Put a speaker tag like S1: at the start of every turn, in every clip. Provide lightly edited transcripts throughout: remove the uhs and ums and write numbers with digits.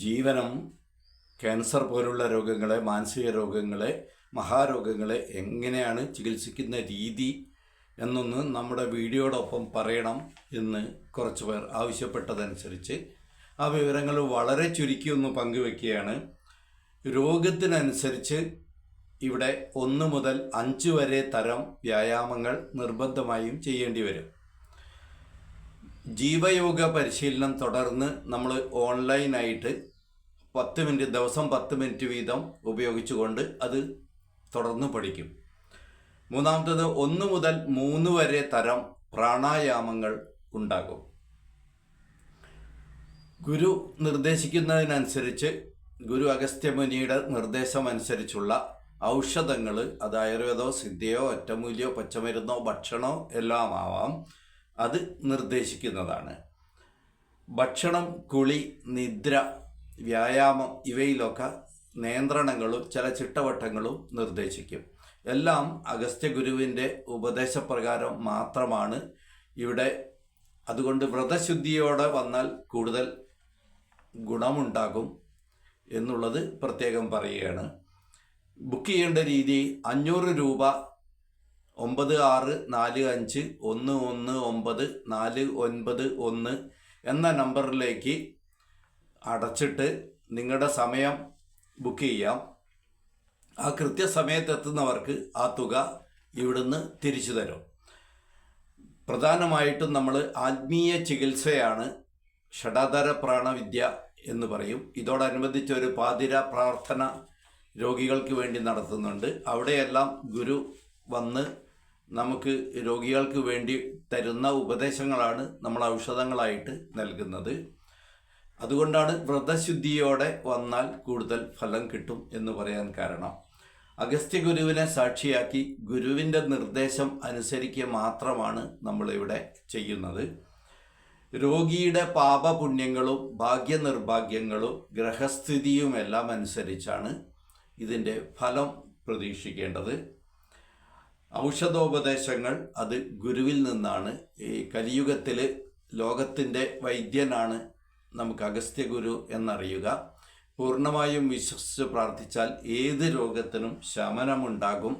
S1: ജീവനം cancer പോലുള്ള രോഗങ്ങളെ, മാനസിക രോഗങ്ങളെ, മഹാരോഗങ്ങളെ എങ്ങനെയാണ് ചികിത്സിക്കുന്ന രീതി എന്നൊന്ന് നമ്മുടെ വീഡിയോടൊപ്പം പറയണം എന്ന് കുറച്ച് പേർ ആവശ്യപ്പെട്ടതനുസരിച്ച് ആ വിവരങ്ങൾ വളരെ ചുരുക്കി ഒന്ന് പങ്കുവെക്കുകയാണ്. രോഗത്തിനനുസരിച്ച് ഇവിടെ 1 മുതൽ 5 വരെ തരം വ്യായാമങ്ങൾ നിർബന്ധമായും ചെയ്യേണ്ടി വരും. ജീവയോഗ പരിശീലനം തുടർന്ന് നമ്മൾ ഓൺലൈനായിട്ട് 10 മിനിറ്റ് ദിവസം 10 മിനിറ്റ് വീതം ഉപയോഗിച്ചുകൊണ്ട് അത് തുടർന്ന് പഠിക്കും. മൂന്നാമത്തത് 1 മുതൽ 3 വരെ തരം പ്രാണായാമങ്ങൾ ഉണ്ടാകും. ഗുരു നിർദ്ദേശിക്കുന്നതിനനുസരിച്ച് ഗുരു അഗസ്ത്യമുനിയുടെ നിർദ്ദേശമനുസരിച്ചുള്ള ഔഷധങ്ങൾ, അത് ആയുർവേദമോ സിദ്ധയോ ഒറ്റമൂലിയോ പച്ചമരുന്നോ ഭക്ഷണമോ എല്ലാം ആവാം, അത് നിർദ്ദേശിക്കുന്നതാണ്. ഭക്ഷണം, കുളി, നിദ്ര, വ്യായാമം ഇവയിലൊക്കെ നിയന്ത്രണങ്ങളും ചില ചിട്ടവട്ടങ്ങളും നിർദ്ദേശിക്കും. എല്ലാം അഗസ്ത്യ ഗുരുവിൻ്റെ ഉപദേശപ്രകാരം മാത്രമാണ് ഇവിടെ. അതുകൊണ്ട് വ്രതശുദ്ധിയോടെ വന്നാൽ കൂടുതൽ ഗുണമുണ്ടാകും എന്നുള്ളത് പ്രത്യേകം പറയുകയാണ്. ബുക്ക് ചെയ്യേണ്ട രീതി 500 രൂപ 9645119491 എന്ന നമ്പറിലേക്ക് അടച്ചിട്ട് നിങ്ങളുടെ സമയം ബുക്ക് ചെയ്യാം. ആ കൃത്യസമയത്തെത്തുന്നവർക്ക് ആ തുക ഇവിടുന്ന് തിരിച്ചു തരും. പ്രധാനമായിട്ടും നമ്മൾ ആത്മീയ ചികിത്സയാണ് ഷഡാധാര പ്രാണവിദ്യ എന്ന് പറയും. ഇതോടനുബന്ധിച്ച് ഒരു പാതിര പ്രാർത്ഥന രോഗികൾക്ക് വേണ്ടി നടത്തുന്നുണ്ട്. അവിടെയെല്ലാം ഗുരു വന്ന് നമുക്ക് രോഗികൾക്ക് വേണ്ടി തരുന്ന ഉപദേശങ്ങളാണ് നമ്മൾ ഔഷധങ്ങളായിട്ട് നൽകുന്നത്. അതുകൊണ്ടാണ് വ്രതശുദ്ധിയോടെ വന്നാൽ കൂടുതൽ ഫലം കിട്ടും എന്ന് പറയാൻ കാരണം. അഗസ്ത്യ ഗുരുവിനെ സാക്ഷിയാക്കി ഗുരുവിൻ്റെ നിർദ്ദേശം അനുസരിക്കുക മാത്രമാണ് നമ്മളിവിടെ ചെയ്യുന്നത്. രോഗിയുടെ പാപപുണ്യങ്ങളും ഭാഗ്യനിർഭാഗ്യങ്ങളും ഗ്രഹസ്ഥിതിയുമെല്ലാം അനുസരിച്ചാണ് ഇതിൻ്റെ ഫലം പ്രതീക്ഷിക്കേണ്ടത്. ഔഷധോപദേശങ്ങൾ അത് ഗുരുവിൽ നിന്നാണ്. ഈ കലിയുഗത്തിൽ ലോകത്തിൻ്റെ വൈദ്യനാണ് നമുക്ക് അഗസ്ത്യ ഗുരു എന്നറിയുക. പൂർണ്ണമായും വിശ്വസിച്ച് പ്രാർത്ഥിച്ചാൽ ഏത് രോഗത്തിനും ശമനമുണ്ടാകും.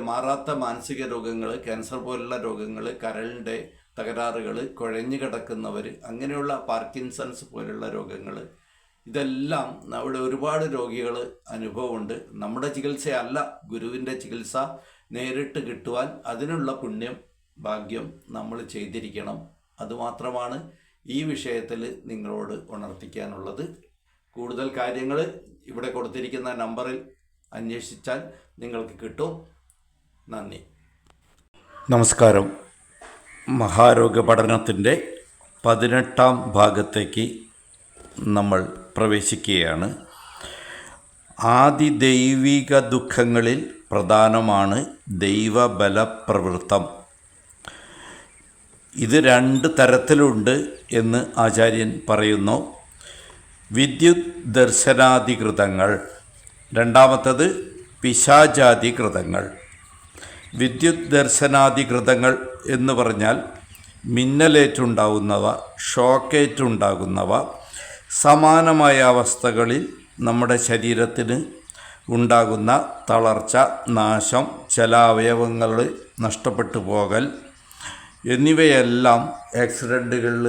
S1: മാറാത്ത മാനസിക രോഗങ്ങൾ, ക്യാൻസർ പോലുള്ള രോഗങ്ങൾ, കരളിൻ്റെ തകരാറുകൾ, കുഴഞ്ഞു കിടക്കുന്നവർ, അങ്ങനെയുള്ള പാർക്കിൻസൺസ് പോലുള്ള രോഗങ്ങൾ, ഇതെല്ലാം അവിടെ ഒരുപാട് രോഗികൾ അനുഭവമുണ്ട്. നമ്മുടെ ചികിത്സയല്ല, ഗുരുവിൻ്റെ ചികിത്സ നേരിട്ട് കിട്ടുവാൻ അതിനുള്ള പുണ്യം ഭാഗ്യം നമ്മൾ ചെയ്തിരിക്കണം. അതുമാത്രമാണ് ഈ വിഷയത്തിൽ നിങ്ങളോട് ഉണർത്തിക്കാനുള്ളത്. കൂടുതൽ കാര്യങ്ങൾ ഇവിടെ കൊടുത്തിരിക്കുന്ന നമ്പറിൽ അന്വേഷിച്ചാൽ നിങ്ങൾക്ക് കിട്ടും. നന്ദി. നമസ്കാരം. മഹാരോഗ പഠനത്തിൻ്റെ 18ാം ഭാഗത്തേക്ക് നമ്മൾ പ്രവേശിക്കുകയാണ്. ആദിദൈവിക ദുഃഖങ്ങളിൽ പ്രധാനമാണ് ദൈവബലപ്രവൃത്തം. ഇത് 2 തരത്തിലുണ്ട് എന്ന് ആചാര്യൻ പറയുന്നു. വിദ്യുത് ദർശനാധികൃതങ്ങൾ, രണ്ടാമത്തത് പിശാചാധികൃതങ്ങൾ. വിദ്യുത് ദർശനാധികൃതങ്ങൾ എന്ന് പറഞ്ഞാൽ മിന്നലേറ്റുണ്ടാകുന്നവ, ഷോക്കേറ്റുണ്ടാകുന്നവ, സമാനമായ അവസ്ഥകളിൽ നമ്മുടെ ശരീരത്തിന് ഉണ്ടാകുന്ന തളർച്ച, നാശം, ചില അവയവങ്ങൾ നഷ്ടപ്പെട്ടു പോകൽ എന്നിവയെല്ലാം ആക്സിഡൻറ്റുകളിൽ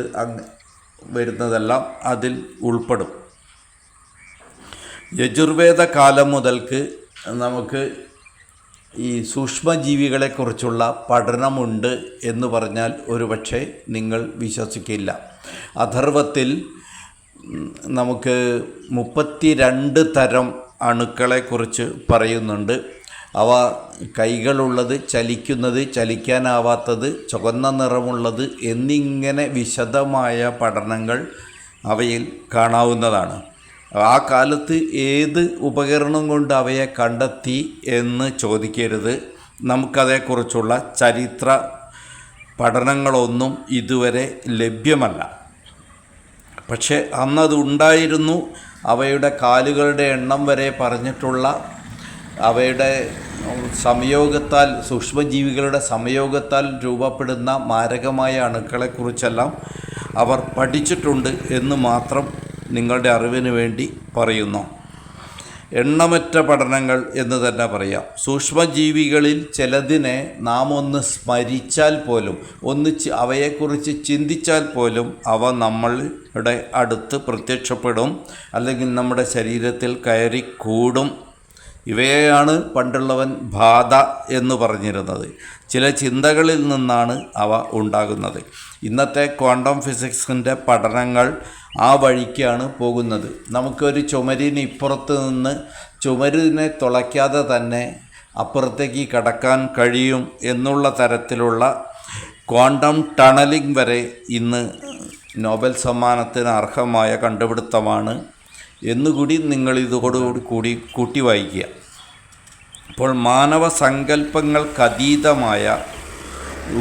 S1: വരുന്നതെല്ലാം അതിൽ ഉൾപ്പെടും. യജുർവേദ കാലം മുതൽക്ക് നമുക്ക് ഈ സൂക്ഷ്മജീവികളെക്കുറിച്ചുള്ള പഠനമുണ്ട് എന്ന് പറഞ്ഞാൽ ഒരുപക്ഷെ നിങ്ങൾ വിശ്വസിക്കില്ല. അഥർവത്തിൽ നമുക്ക് 32 തരം അണുക്കളെക്കുറിച്ച് പറയുന്നുണ്ട്. അവ കൈകളുള്ളത്, ചലിക്കുന്നത്, ചലിക്കാനാവാത്തത്, ചുവന്ന നിറമുള്ളത് എന്നിങ്ങനെ വിശദമായ പഠനങ്ങൾ അവയിൽ കാണാവുന്നതാണ്. ആ കാലത്ത് ഏത് ഉപകരണം കൊണ്ട് അവയെ കണ്ടെത്തി എന്ന് ചോദിക്കരുത്. നമുക്കതേക്കുറിച്ചുള്ള ചരിത്ര പഠനങ്ങളൊന്നും ഇതുവരെ ലഭ്യമല്ല. പക്ഷേ അന്നത് ഉണ്ടായിരുന്നു. അവയുടെ കാലുകളുടെ എണ്ണം വരെ പറഞ്ഞിട്ടുള്ള, അവയുടെ സംയോഗത്താൽ, സൂക്ഷ്മജീവികളുടെ സംയോഗത്താൽ രൂപപ്പെടുന്ന മാരകമായ അണുക്കളെക്കുറിച്ചെല്ലാം അവർ പഠിച്ചിട്ടുണ്ട് എന്ന് മാത്രം നിങ്ങളുടെ അറിവിന് വേണ്ടി പറയുന്നു. എണ്ണമറ്റ പഠനങ്ങൾ എന്ന് തന്നെ പറയാം. സൂക്ഷ്മജീവികളിൽ ചിലതിനെ നാം ഒന്ന് സ്മരിച്ചാൽ പോലും, അവയെക്കുറിച്ച് ചിന്തിച്ചാൽ പോലും അവ നമ്മളുടെ അടുത്ത് പ്രത്യക്ഷപ്പെടും, അല്ലെങ്കിൽ നമ്മുടെ ശരീരത്തിൽ കയറി കൂടും. ഇവയെയാണ് പണ്ടുള്ളവൻ ബാധ എന്ന് പറഞ്ഞിരുന്നത്. ചില ചിന്തകളിൽ നിന്നാണ് അവ ഉണ്ടാകുന്നത്. ഇന്നത്തെ ക്വാണ്ടം ഫിസിക്സിൻ്റെ പഠനങ്ങൾ ആ വഴിക്കാണ് പോകുന്നത്. നമുക്കൊരു ചുമരിന് ഇപ്പുറത്ത് നിന്ന് ചുമരിനെ തുളയ്ക്കാതെ തന്നെ അപ്പുറത്തേക്ക് കടക്കാൻ കഴിയും എന്നുള്ള തരത്തിലുള്ള ക്വാണ്ടം ടണലിംഗ് വരെ ഇന്ന് നോബൽ സമ്മാനത്തിന് അർഹമായ കണ്ടുപിടുത്തമാണ് എന്നുകൂടി നിങ്ങൾ ഇതോടുകൂടി കൂട്ടി വായിക്കുക. അപ്പോൾ മാനവ സങ്കല്പങ്ങൾക്കതീതമായ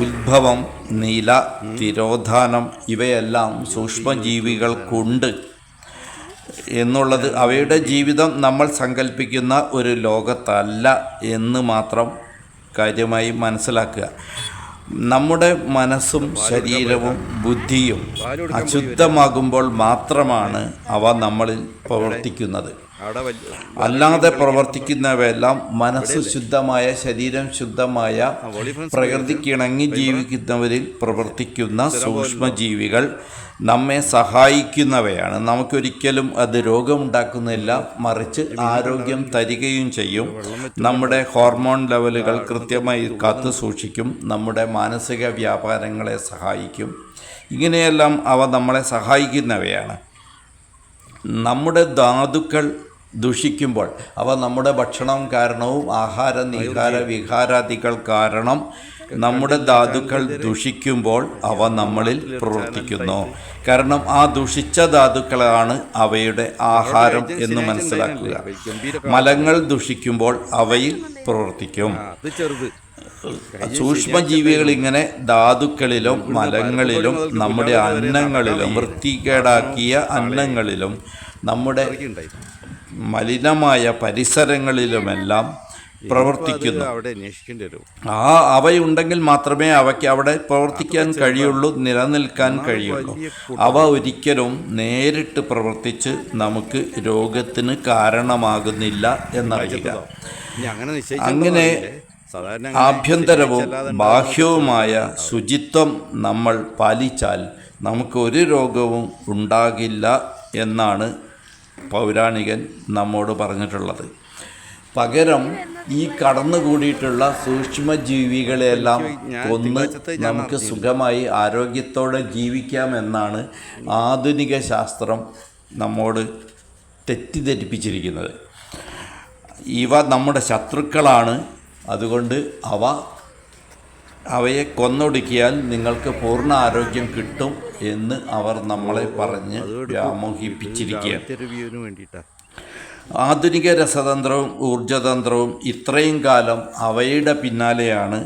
S1: ഉത്ഭവം, നില, തിരോധാനം ഇവയെല്ലാം സൂക്ഷ്മജീവികൾക്കുണ്ട് എന്നുള്ളത് അവയുടെ ജീവിതം നമ്മൾ സങ്കല്പിക്കുന്ന ഒരു ലോകത്തല്ല എന്ന് മാത്രം കാര്യമായി മനസ്സിലാക്കുക. നമ്മുടെ മനസ്സും ശരീരവും ബുദ്ധിയും അശുദ്ധമാകുമ്പോൾ മാത്രമാണ് അവ നമ്മളിൽ പ്രവർത്തിക്കുന്നത്. അല്ലാതെ പ്രവർത്തിക്കുന്നവയെല്ലാം മനസ്സ് ശുദ്ധമായ, ശരീരം ശുദ്ധമായ, പ്രകൃതിക്കിണങ്ങി ജീവിക്കുന്നവരിൽ പ്രവർത്തിക്കുന്ന സൂക്ഷ്മജീവികൾ നമ്മെ സഹായിക്കുന്നവയാണ്. നമുക്കൊരിക്കലും അത് രോഗമുണ്ടാക്കുന്നില്ല, മറിച്ച് ആരോഗ്യം തരികയും ചെയ്യും. നമ്മുടെ ഹോർമോൺ ലെവലുകൾ കൃത്യമായി കാത്തു സൂക്ഷിക്കും, നമ്മുടെ മാനസിക വ്യാപാരങ്ങളെ സഹായിക്കും. ഇങ്ങനെയെല്ലാം അവ നമ്മളെ സഹായിക്കുന്നവയാണ്. നമ്മുടെ ധാതുക്കൾ ദുഷിക്കുമ്പോൾ, അവ നമ്മുടെ ഭക്ഷണം കാരണവും ആഹാര നിഹാര വിഹാരാദികൾ കാരണം നമ്മുടെ ധാതുക്കൾ ദുഷിക്കുമ്പോൾ അവ നമ്മളിൽ പ്രവർത്തിക്കുന്നു. കാരണം ആ ദുഷിച്ച ധാതുക്കളാണ് അവയുടെ ആഹാരം എന്ന് മനസ്സിലാക്കുക. മലങ്ങൾ ദുഷിക്കുമ്പോൾ അവയിൽ പ്രവർത്തിക്കും. സൂക്ഷ്മജീവികൾ ഇങ്ങനെ ധാതുക്കളിലും മലങ്ങളിലും നമ്മുടെ അന്നങ്ങളിലും വൃത്തികേടാക്കിയ അന്നങ്ങളിലും നമ്മുടെ മലിനമായ പരിസരങ്ങളിലുമെല്ലാം പ്രവർത്തിക്കുന്നു. അവയുണ്ടെങ്കിൽ മാത്രമേ അവയ്ക്ക് അവിടെ പ്രവർത്തിക്കാൻ കഴിയുള്ളൂ, നിലനിൽക്കാൻ കഴിയുള്ളൂ. അവ ഒരിക്കലും നേരിട്ട് പ്രവർത്തിച്ച് നമുക്ക് രോഗത്തിന് കാരണമാകുന്നില്ല എന്നറിയുക. അങ്ങനെ ആഭ്യന്തരവും ബാഹ്യവുമായ ശുചിത്വം നമ്മൾ പാലിച്ചാൽ നമുക്ക് ഒരു രോഗവും ഉണ്ടാകില്ല എന്നാണ് പൗരാണികൻ നമ്മോട് പറഞ്ഞിട്ടുള്ളത്. പകരം ഈ കടന്നുകൂടിയിട്ടുള്ള സൂക്ഷ്മജീവികളെല്ലാം കൊന്ന് നമുക്ക് സുഖമായി ആരോഗ്യത്തോടെ ജീവിക്കാമെന്നാണ് ആധുനിക ശാസ്ത്രം നമ്മോട് തെറ്റിദ്ധരിപ്പിച്ചിരിക്കുന്നത്. ഇവ നമ്മുടെ ശത്രുക്കളാണ്. അതുകൊണ്ട് അവയെ കൊന്നൊടുക്കിയാൽ നിങ്ങൾക്ക് പൂർണ്ണ ആരോഗ്യം കിട്ടും എന്ന് അവർ നമ്മളെ പറഞ്ഞ് വ്യാമോഹിപ്പിച്ചിരിക്കുകയാണ്. ആധുനിക രസതന്ത്രവും ഊർജതന്ത്രവും ഇത്രയും കാലം അവയുടെ പിന്നാലെയാണ്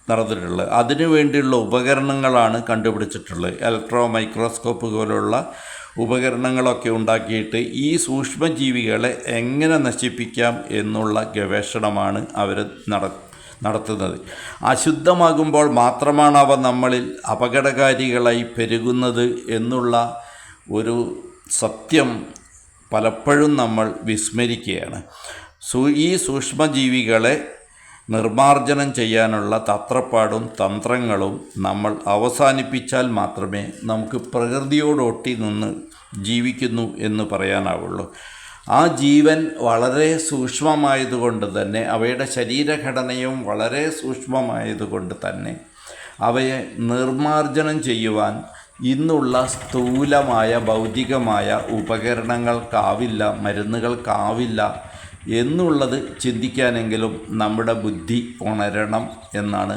S1: നടന്നിട്ടുള്ളത്. അതിനുവേണ്ടിയുള്ള ഉപകരണങ്ങളാണ് കണ്ടുപിടിച്ചിട്ടുള്ളത്. ഇലക്ട്രോ മൈക്രോസ്കോപ്പ് പോലുള്ള ഉപകരണങ്ങളൊക്കെ ഉണ്ടാക്കിയിട്ട് ഈ സൂക്ഷ്മജീവികളെ എങ്ങനെ നശിപ്പിക്കാം എന്നുള്ള ഗവേഷണമാണ് അവർ നടത്തുന്നത്. അശുദ്ധമാകുമ്പോൾ മാത്രമാണ് അവ നമ്മളിൽ അപകടകാരികളായി പെരുകുന്നത് എന്നുള്ള ഒരു സത്യം പലപ്പോഴും നമ്മൾ വിസ്മരിക്കുകയാണ്. ഈ സൂക്ഷ്മജീവികളെ നിർമ്മാർജ്ജനം ചെയ്യാനുള്ള തത്രപ്പാടും തന്ത്രങ്ങളും നമ്മൾ അവസാനിപ്പിച്ചാൽ മാത്രമേ നമുക്ക് പ്രകൃതിയോടൊട്ടി നിന്ന് ജീവിക്കുന്നു എന്ന് പറയാനാവുള്ളൂ. ആ ജീവൻ വളരെ സൂക്ഷ്മമായതുകൊണ്ട് തന്നെ, അവയുടെ ശരീരഘടനയും വളരെ സൂക്ഷ്മമായതുകൊണ്ട് തന്നെ അവയെ നിർമ്മാർജ്ജനം ചെയ്യുവാൻ ഇന്നുള്ള സ്ഥൂലമായ ഭൗതികമായ ഉപകരണങ്ങൾക്കാവില്ല, മരുന്നുകൾക്കാവില്ല എന്നുള്ളത് ചിന്തിക്കാനെങ്കിലും നമ്മുടെ ബുദ്ധി ഉണരണം എന്നാണ്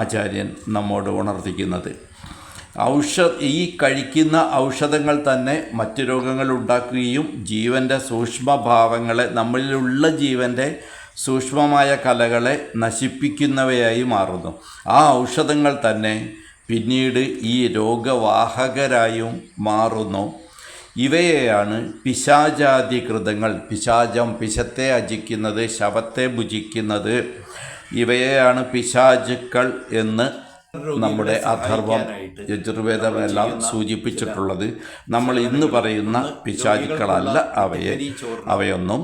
S1: ആചാര്യൻ നമ്മോട് ഉണർത്തിക്കുന്നത്. ഈ കഴിക്കുന്ന ഔഷധങ്ങൾ തന്നെ മറ്റു രോഗങ്ങൾ ഉണ്ടാക്കുകയും ജീവൻ്റെ സൂക്ഷ്മഭാവങ്ങളെ, നമ്മളിലുള്ള ജീവൻ്റെ സൂക്ഷ്മമായ കലകളെ നശിപ്പിക്കുന്നവയായി മാറുന്നു. ആ ഔഷധങ്ങൾ തന്നെ പിന്നീട് ഈ രോഗവാഹകരായും മാറുന്നു. ഇവയെയാണ് പിശാചാദികൃതങ്ങൾ. പിശാചം പിശത്തെ അജിക്കുന്നത്, ശവത്തെ ഭുജിക്കുന്നത്, ഇവയെയാണ് പിശാചുക്കൾ എന്ന്
S2: നമ്മുടെ അഥർവം യജുർവേദമെല്ലാം സൂചിപ്പിച്ചിട്ടുള്ളത്. നമ്മൾ ഇന്ന് പറയുന്ന പിശാചുക്കളല്ല അവയൊന്നും.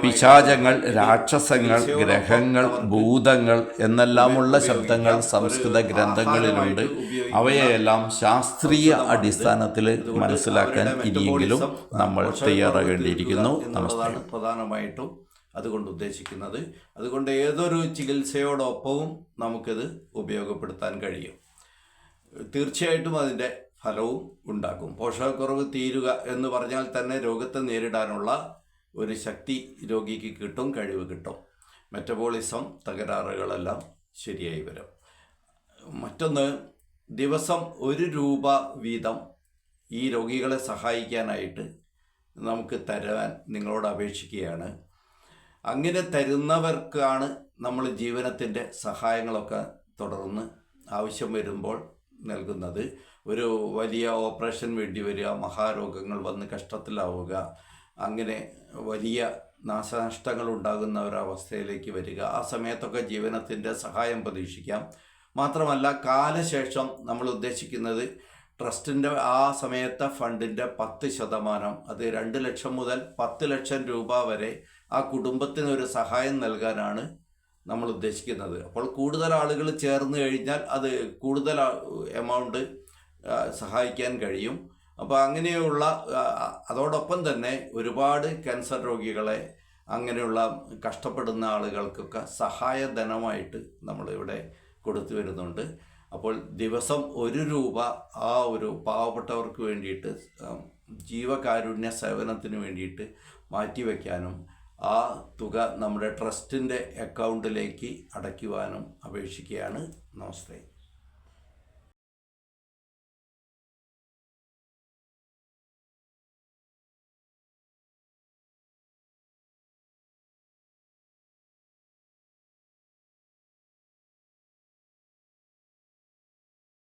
S2: പിശാചങ്ങൾ, രാക്ഷസങ്ങൾ, ഗ്രഹങ്ങൾ, ഭൂതങ്ങൾ എന്നെല്ലാമുള്ള ശബ്ദങ്ങൾ സംസ്കൃത ഗ്രന്ഥങ്ങളിലുണ്ട്. അവയെല്ലാം ശാസ്ത്രീയ അടിസ്ഥാനത്തിൽ മനസ്സിലാക്കാൻ ഇനിയെങ്കിലും നമ്മൾ തയ്യാറാകേണ്ടിയിരിക്കുന്നു.
S1: എന്നുള്ളതാണ് പ്രധാനമായിട്ടും അതുകൊണ്ട് ഉദ്ദേശിക്കുന്നത്. അതുകൊണ്ട് ഏതൊരു ചികിത്സയോടൊപ്പവും നമുക്കിത് ഉപയോഗപ്പെടുത്താൻ കഴിയും. തീർച്ചയായിട്ടും അതിൻ്റെ ഫലവും ഉണ്ടാക്കും. പോഷകക്കുറവ് തീരുക എന്ന് പറഞ്ഞാൽ തന്നെ രോഗത്തെ നേരിടാനുള്ള ഒരു ശക്തി രോഗിക്ക് കിട്ടും, കഴിവ് കിട്ടും. മെറ്റബോളിസം തകരാറുകളെല്ലാം ശരിയായി വരും. മറ്റൊന്ന്, ദിവസം 1 രൂപ വീതം ഈ രോഗികളെ സഹായിക്കാനായിട്ട് നമുക്ക് തരാൻ നിങ്ങളോട് അപേക്ഷിക്കുകയാണ്. അങ്ങനെ തരുന്നവർക്കാണ് നമ്മൾ ജീവനത്തിൻ്റെ സഹായങ്ങളൊക്കെ തുടർന്ന് ആവശ്യം വരുമ്പോൾ നൽകുന്നത്. ഒരു വലിയ ഓപ്പറേഷൻ വേണ്ടി വരിക, മഹാരോഗങ്ങൾ വന്ന് കഷ്ടത്തിലാവുക, അങ്ങനെ വലിയ നാശനഷ്ടങ്ങൾ ഉണ്ടാകുന്ന ഒരവസ്ഥയിലേക്ക് വരിക, ആ സമയത്തൊക്കെ ജീവനത്തിൻ്റെ സഹായം പ്രതീക്ഷിക്കാം. മാത്രമല്ല, കാലശേഷം നമ്മൾ ഉദ്ദേശിക്കുന്നത് ട്രസ്റ്റിൻ്റെ ആ സമയത്തെ ഫണ്ടിൻ്റെ 10%, അത് 2 ലക്ഷം മുതൽ 10 ലക്ഷം രൂപ വരെ ആ കുടുംബത്തിന് ഒരു സഹായം നൽകാനാണ് നമ്മൾ ഉദ്ദേശിക്കുന്നത്. അപ്പോൾ കൂടുതൽ ആളുകൾ ചേർന്ന് കഴിഞ്ഞാൽ അത് കൂടുതൽ എമൗണ്ട് സഹായിക്കാൻ കഴിയും. അപ്പോൾ അങ്ങനെയുള്ള അതോടൊപ്പം തന്നെ ഒരുപാട് ക്യാൻസർ രോഗികളെ, അങ്ങനെയുള്ള കഷ്ടപ്പെടുന്ന ആളുകൾക്കൊക്കെ സഹായധനമായിട്ട് നമ്മളിവിടെ കൊടുത്തു വരുന്നുണ്ട്. അപ്പോൾ ദിവസം 1 രൂപ ആ ഒരു പാവപ്പെട്ടവർക്ക് വേണ്ടിയിട്ട്, ജീവകാരുണ്യ സേവനത്തിന് വേണ്ടിയിട്ട് മാറ്റിവെക്കാനും ആ തുക നമ്മുടെ ട്രസ്റ്റിൻ്റെ അക്കൗണ്ടിലേക്ക് അടയ്ക്കുവാനും അപേക്ഷിക്കുകയാണ്. നമസ്തേ.